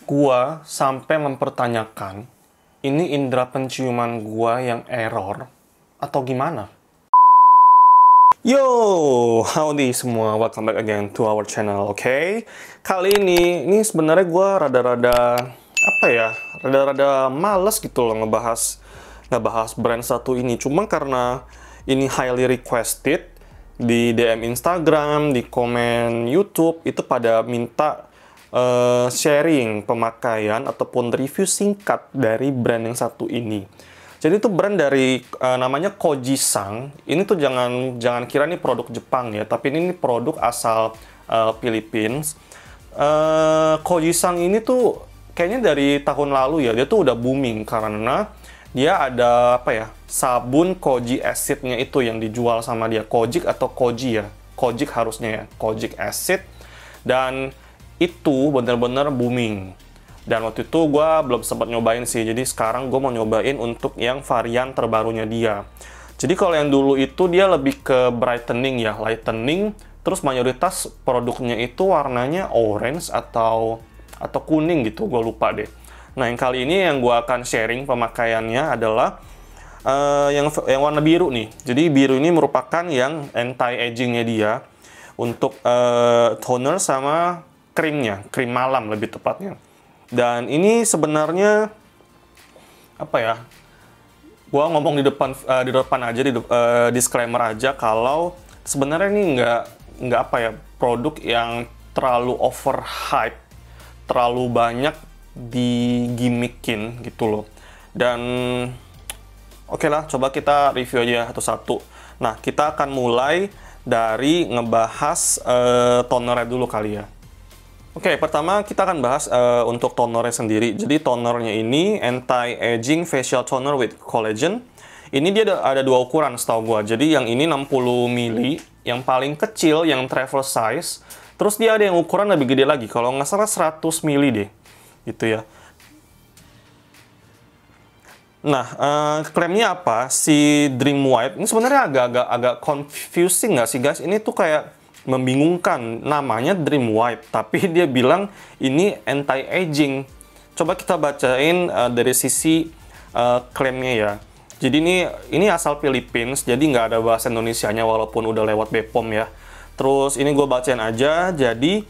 Gua sampai mempertanyakan, ini indera penciuman gua yang error atau gimana? Yo, howdy semua, welcome back again to our channel, oke? Kali ini sebenarnya gua rada-rada males gitu loh ngebahas brand satu ini. Cuma karena ini highly requested di DM Instagram, di komen YouTube, itu pada minta sharing pemakaian ataupun review singkat dari brand yang satu ini. Jadi itu brand dari namanya Kojisang. Ini tuh jangan kira ini produk Jepang ya, tapi ini produk asal Philippines. Kojisang ini tuh kayaknya dari tahun lalu ya, dia tuh udah booming karena dia ada sabun Kojic Acid-nya itu yang dijual sama dia. Kojic atau Koji ya, Kojic harusnya ya, Kojic Acid. Dan itu bener-bener booming. Dan waktu itu gue belum sempat nyobain sih, jadi sekarang gue mau nyobain untuk yang varian terbarunya dia. Jadi kalau yang dulu itu dia lebih ke brightening ya, lightening, terus mayoritas produknya itu warnanya orange atau kuning gitu, gue lupa deh. Nah yang kali ini yang gue akan sharing pemakaiannya adalah yang warna biru nih. Jadi biru ini merupakan yang anti-agingnya dia untuk toner sama krim malam lebih tepatnya. Dan ini sebenarnya gua ngomong di depan aja, disclaimer aja kalau sebenarnya ini nggak produk yang terlalu overhype, terlalu banyak digimmickin gitu loh. Dan oke lah, coba kita review aja satu-satu. Nah, kita akan mulai dari ngebahas tonernya dulu kali ya. Oke, pertama kita akan bahas untuk tonernya sendiri. Jadi tonernya ini anti-aging facial toner with collagen. Ini dia ada dua ukuran setahu gua. Jadi yang ini 60 ml, yang paling kecil yang travel size. Terus dia ada yang ukuran lebih gede lagi. Kalau nggak salah 100 ml deh. Gitu ya. Nah, klaimnya apa? Si Dream White ini sebenarnya agak confusing nggak sih guys? Ini tuh kayak membingungkan, namanya Dream White, tapi dia bilang ini anti-aging. Coba kita bacain dari sisi klaimnya ya. Jadi ini asal Philippines, jadi nggak ada bahasa Indonesianya walaupun udah lewat BPOM ya. Terus ini gue bacain aja, jadi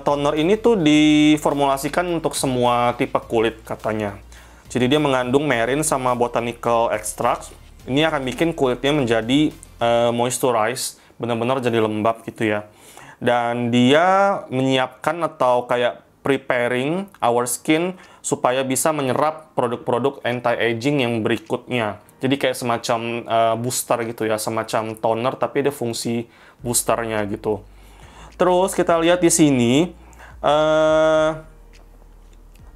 toner ini tuh diformulasikan untuk semua tipe kulit katanya. Jadi dia mengandung marine sama botanical extracts. Ini akan bikin kulitnya menjadi moisturized, benar-benar jadi lembab gitu ya. Dan dia menyiapkan atau kayak preparing our skin supaya bisa menyerap produk-produk anti-aging yang berikutnya. Jadi kayak semacam booster gitu ya, semacam toner tapi ada fungsi boosternya gitu. Terus kita lihat di sini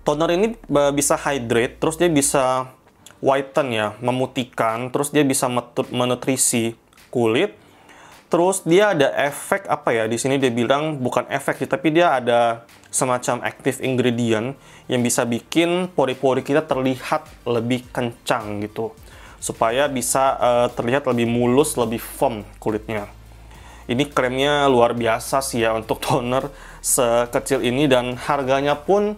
toner ini bisa hydrate, terus dia bisa whiten ya, memutihkan, terus dia bisa menutrisi kulit. Terus dia ada efek di sini dia bilang bukan efek, tapi dia ada semacam active ingredient yang bisa bikin pori-pori kita terlihat lebih kencang gitu. Supaya bisa terlihat lebih mulus, lebih firm kulitnya. Ini klaimnya luar biasa sih ya untuk toner sekecil ini, dan harganya pun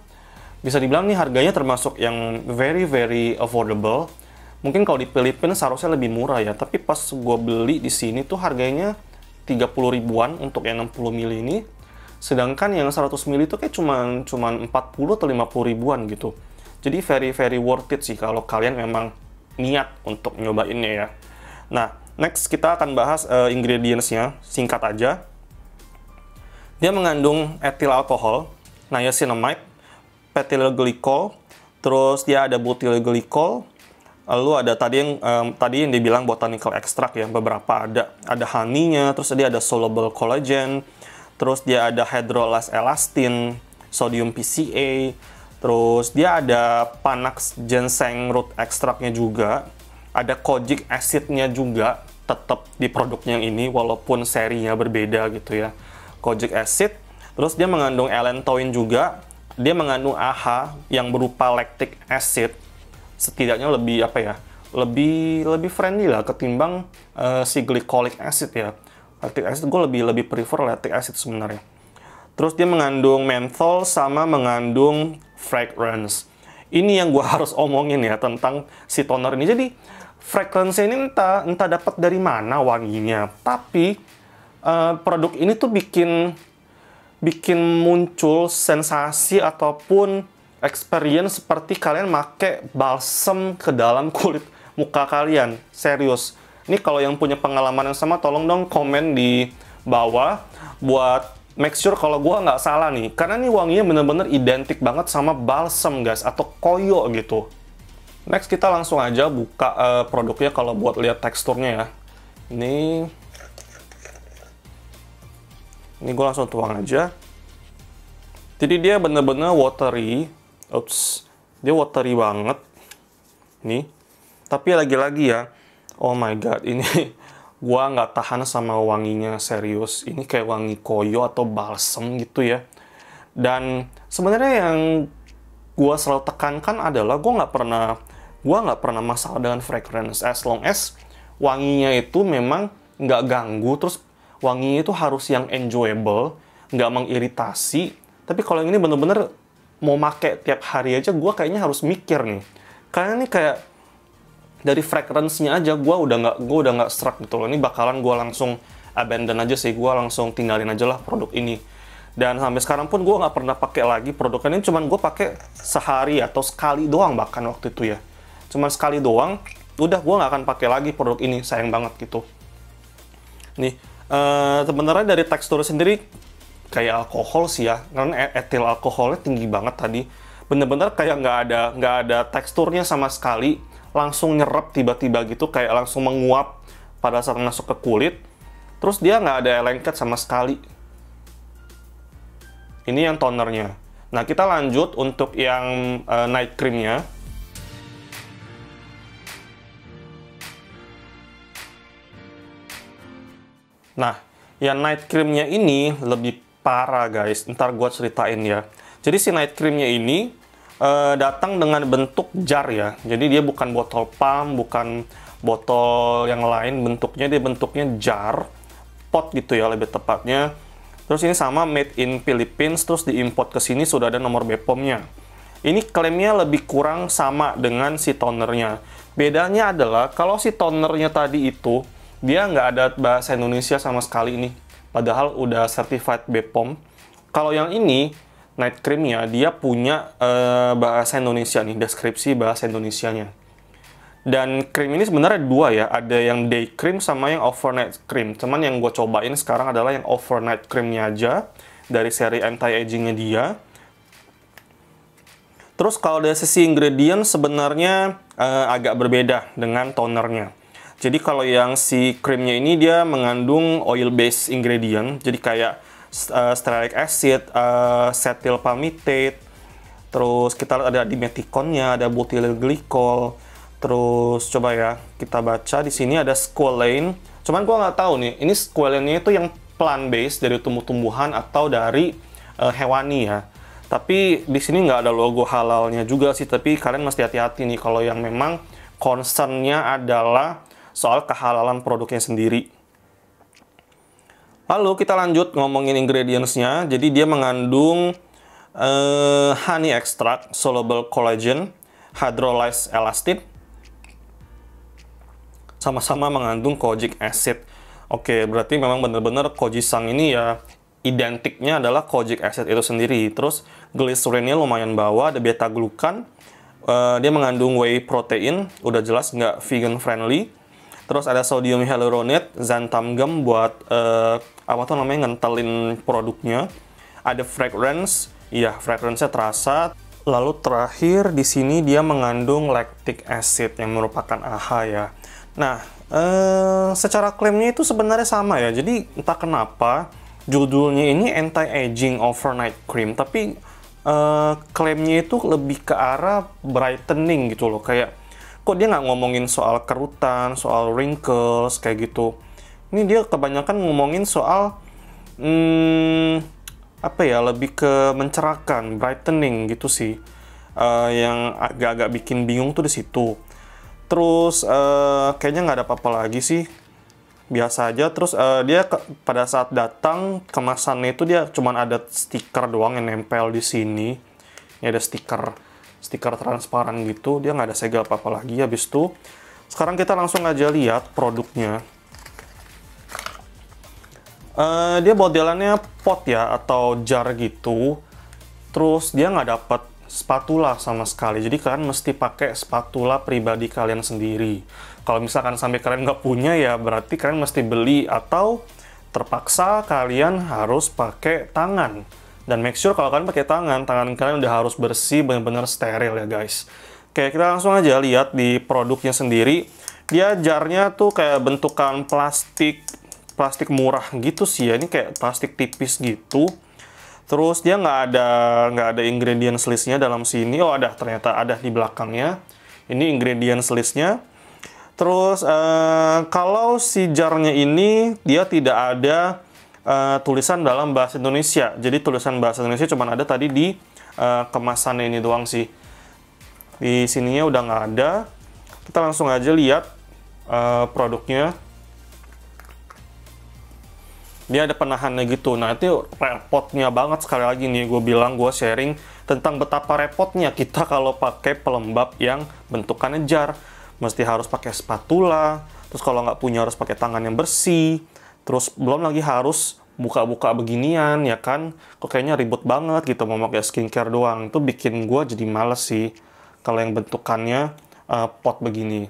bisa dibilang nih harganya termasuk yang very very affordable. Mungkin kalau di Filipina seharusnya lebih murah ya, tapi pas gue beli di sini tuh harganya 30 ribuan untuk yang 60 ml ini. Sedangkan yang 100 ml itu kayak cuman 40 atau 50 ribuan gitu. Jadi very very worth it sih kalau kalian memang niat untuk nyobainnya ya. Nah, next kita akan bahas ingredients-nya, singkat aja. Dia mengandung ethyl alcohol, niacinamide, methyl glycol, terus dia ada butyl glycol. Lalu ada tadi yang dibilang botanical extract ya, beberapa ada honey-nya, terus dia ada soluble collagen, terus dia ada hydrolase elastin, sodium PCA, terus dia ada panax ginseng root extract-nya juga, ada kojic acid-nya juga tetap di produknya yang ini walaupun serinya berbeda gitu ya. Kojic acid, terus dia mengandung allantoin juga, dia mengandung AHA yang berupa lactic acid. Setidaknya lebih lebih friendly lah ketimbang si glycolic acid ya. Lactic acid gue lebih prefer lactic acid sebenarnya. Terus dia mengandung menthol sama mengandung fragrance. Ini yang gue harus omongin ya tentang si toner ini. Jadi fragrance ini entah dapat dari mana wanginya. Tapi produk ini tuh bikin muncul sensasi ataupun experience seperti kalian make balsam ke dalam kulit muka kalian. Serius. Ini kalau yang punya pengalaman yang sama, tolong dong komen di bawah buat make sure kalau gua nggak salah nih. Karena ini wanginya bener-bener identik banget sama balsam guys, atau koyo gitu. Next kita langsung aja buka produknya kalau buat lihat teksturnya ya. Ini gue langsung tuang aja. Jadi dia bener-bener watery. Ups, dia watery banget. Nih. Tapi lagi-lagi ya, oh my god, ini gua nggak tahan sama wanginya, serius. Ini kayak wangi koyo atau balsam gitu ya. Dan sebenarnya yang gua selalu tekankan adalah gua nggak pernah masalah dengan fragrance as long as wanginya itu memang nggak ganggu, terus wanginya itu harus yang enjoyable, nggak mengiritasi. Tapi kalau yang ini bener-bener mau make tiap hari aja, gua kayaknya harus mikir nih. Karena ini kayak dari fragrance-nya aja gue udah nggak struck gitu loh. Ini bakalan gue langsung abandon aja sih, gue langsung tinggalin aja lah produk ini. Dan sampai sekarang pun gue nggak pernah pakai lagi produk ini, cuman gue pakai sehari atau sekali doang bahkan waktu itu ya. Cuman sekali doang, udah gue nggak akan pakai lagi produk ini, sayang banget gitu. Nih, sebenarnya dari tekstur sendiri kayak alkohol sih ya, karena etil alkoholnya tinggi banget tadi. Bener-bener kayak nggak ada teksturnya sama sekali. Langsung nyerap tiba-tiba gitu, kayak langsung menguap pada saat masuk ke kulit. Terus dia nggak ada lengket sama sekali. Ini yang tonernya. Nah, kita lanjut untuk yang night creamnya. Nah, yang night creamnya ini lebih parah guys. Ntar gue ceritain ya. Jadi si night creamnya ini datang dengan bentuk jar ya. Jadi dia bukan botol pump, bukan botol yang lain. Dia bentuknya jar, pot gitu ya lebih tepatnya. Terus ini sama made in Philippines, terus diimport ke sini sudah ada nomor BPOM-nya. Ini klaimnya lebih kurang sama dengan si tonernya. Bedanya adalah kalau si tonernya tadi itu dia nggak ada bahasa Indonesia sama sekali ini. Padahal udah certified BPOM. Kalau yang ini night creamnya dia punya bahasa Indonesia nih, deskripsi bahasa Indonesianya. Dan krim ini sebenarnya dua ya, ada yang day cream sama yang overnight cream. Cuman yang gue cobain sekarang adalah yang overnight creamnya aja, dari seri anti-agingnya dia. Terus kalau dari sisi ingredient sebenarnya agak berbeda dengan tonernya. Jadi kalau yang si krimnya ini dia mengandung oil based ingredient, jadi kayak stearic acid, cetyl palmitate, terus kita lihat ada dimetikonnya, ada butyl glycol, terus coba ya kita baca di sini ada squalane. Cuman gua nggak tahu nih, ini squalane-nya itu yang plant based dari tumbuh-tumbuhan atau dari hewani ya. Tapi di sini nggak ada logo halalnya juga sih, tapi kalian mesti hati-hati nih kalau yang memang concern-nya adalah soal kehalalan produknya sendiri. Lalu kita lanjut ngomongin ingredients-nya. Jadi dia mengandung honey extract, soluble collagen, hydrolyzed elastin, sama-sama mengandung kojic acid. Oke, berarti memang benar-benar Kojisang ini ya identiknya adalah kojic acid itu sendiri. Terus glycerinnya lumayan bawah, ada beta glukan. Dia mengandung whey protein, udah jelas nggak vegan friendly. Terus ada sodium hyaluronate, xanthan gum buat apa tuh namanya ngentelin produknya. Ada fragrance, iya fragrance-nya terasa. Lalu terakhir di sini dia mengandung lactic acid yang merupakan AHA ya. Nah, secara klaimnya itu sebenarnya sama ya. Jadi entah kenapa judulnya ini anti-aging overnight cream, tapi klaimnya itu lebih ke arah brightening gitu loh. Kayak kok dia nggak ngomongin soal kerutan, soal wrinkles kayak gitu. Ini dia kebanyakan ngomongin soal apa ya, lebih ke mencerahkan, brightening gitu sih. Yang agak-agak bikin bingung tuh di situ. Terus kayaknya nggak ada apa-apa lagi sih. biasa aja. Terus dia pada saat datang kemasannya itu dia cuman ada stiker doang yang nempel di sini. Ini ada stiker transparan gitu, dia nggak ada segel apa-apa lagi. Habis itu sekarang kita langsung aja lihat produknya. Dia modelannya pot ya atau jar gitu. Terus dia nggak dapat spatula sama sekali, jadi kalian mesti pakai spatula pribadi kalian sendiri. Kalau misalkan sampai kalian nggak punya ya berarti kalian mesti beli atau terpaksa kalian harus pakai tangan. Dan make sure kalau kalian pakai tangan kalian udah harus bersih, benar-benar steril ya guys. Oke, kita langsung aja lihat di produknya sendiri. Dia jarnya tuh kayak bentukan plastik murah gitu sih ya, ini kayak plastik tipis gitu. Terus dia nggak ada ingredients list-nya dalam sini. Oh ada, ternyata ada di belakangnya. Ini ingredients list-nya. Terus kalau si jarnya ini dia tidak ada tulisan dalam bahasa Indonesia. Jadi tulisan bahasa Indonesia cuma ada tadi di kemasannya ini doang sih. Di sininya udah nggak ada. Kita langsung aja lihat produknya. Dia ada penahannya gitu. Nah itu repotnya banget, sekali lagi nih gue sharing tentang betapa repotnya kita kalau pakai pelembab yang bentukannya jar. Mesti harus pakai spatula, terus kalau nggak punya harus pakai tangan yang bersih, terus belum lagi harus buka-buka beginian ya kan. Kok kayaknya ribet banget gitu mau pakai skincare doang. Itu bikin gue jadi males sih kalau yang bentukannya pot begini.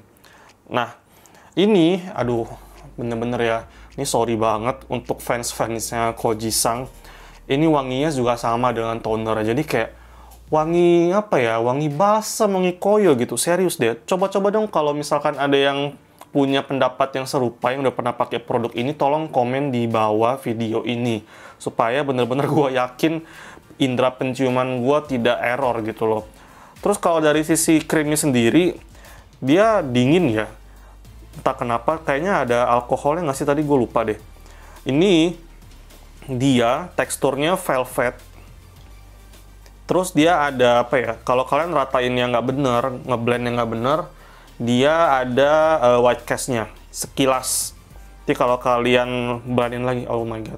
Nah ini aduh bener-bener ya, ini sorry banget untuk fans-fansnya Koji-san. Ini wanginya juga sama dengan toner, jadi kayak wangi apa ya, wangi balsam, wangi koyo gitu. Serius deh, coba-coba dong kalau misalkan ada yang punya pendapat yang serupa, yang udah pernah pakai produk ini, tolong komen di bawah video ini. Supaya bener-bener gue yakin indera penciuman gue tidak error gitu loh. Terus kalau dari sisi krimnya sendiri, dia dingin ya. Entah kenapa, kayaknya ada alkoholnya nggak sih, tadi gue lupa deh. Ini dia teksturnya velvet. Terus dia ada apa ya, kalau kalian ratain yang nggak bener, ngeblend yang nggak bener, dia ada white cast-nya sekilas. Jadi kalau kalian beraniin lagi, oh my god,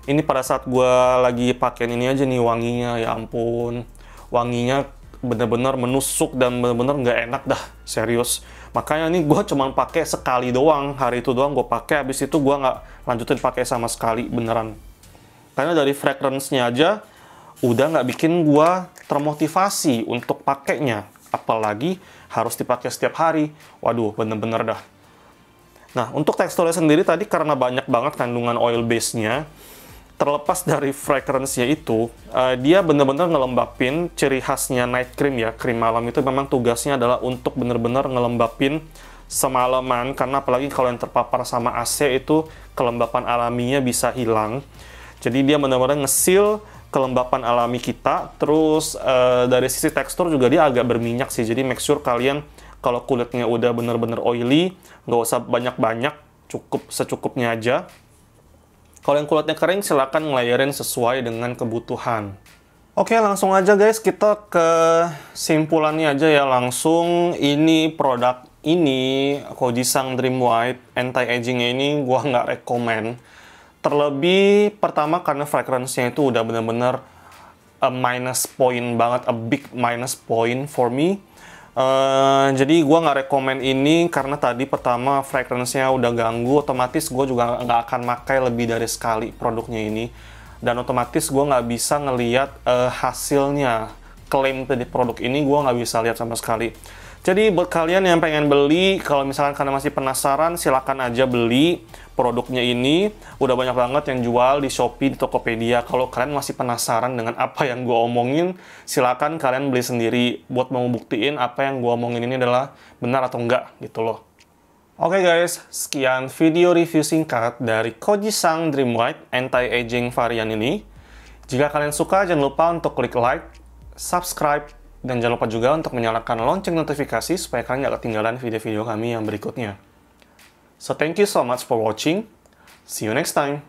ini pada saat gue lagi pakein ini aja nih wanginya, ya ampun, wanginya bener-bener menusuk dan bener-bener nggak enak dah, serius. Makanya nih gue cuman pakai sekali doang, hari itu doang gue pakai, habis itu gue nggak lanjutin pakai sama sekali beneran. Karena dari fragrance-nya aja udah nggak bikin gue termotivasi untuk pakainya, apalagi harus dipakai setiap hari. Waduh, bener-bener dah. Nah, untuk teksturnya sendiri tadi karena banyak banget kandungan oil base-nya, terlepas dari fragrance-nya itu, dia bener-bener ngelembapin ciri khasnya night cream ya. Krim malam itu memang tugasnya adalah untuk bener-bener ngelembapin semalaman, karena apalagi kalau yang terpapar sama AC itu kelembapan alaminya bisa hilang. Jadi dia bener-bener nge-seal kelembapan alami kita. Terus dari sisi tekstur juga dia agak berminyak sih, jadi make sure kalian kalau kulitnya udah bener-bener oily, nggak usah banyak-banyak, cukup secukupnya aja. Kalau yang kulitnya kering, silahkan ngelayerin sesuai dengan kebutuhan. Oke, langsung aja guys, kita ke simpulannya aja ya langsung. Ini produk ini, Koji-san Dream White Anti-Aging-nya ini gua nggak rekomen. Terlebih, pertama karena fragrance-nya itu udah bener-bener a minus point banget, a big minus point for me. Jadi gue nggak rekomen ini karena tadi pertama fragrance-nya udah ganggu, otomatis gue juga nggak akan pakai lebih dari sekali produknya ini, dan otomatis gue nggak bisa ngelihat hasilnya, klaim dari produk ini gue nggak bisa lihat sama sekali. Jadi buat kalian yang pengen beli, kalau misalkan kalian masih penasaran, silakan aja beli produknya ini. Udah banyak banget yang jual di Shopee, di Tokopedia. Kalau kalian masih penasaran dengan apa yang gue omongin, silakan kalian beli sendiri buat mau buktiin apa yang gue omongin ini adalah benar atau enggak gitu loh. Oke guys, sekian video review singkat dari Koji-san Dream White Anti-Aging varian ini. Jika kalian suka, jangan lupa untuk klik like, subscribe, dan jangan lupa juga untuk menyalakan lonceng notifikasi supaya kalian nggak ketinggalan video-video kami yang berikutnya. So thank you so much for watching. See you next time.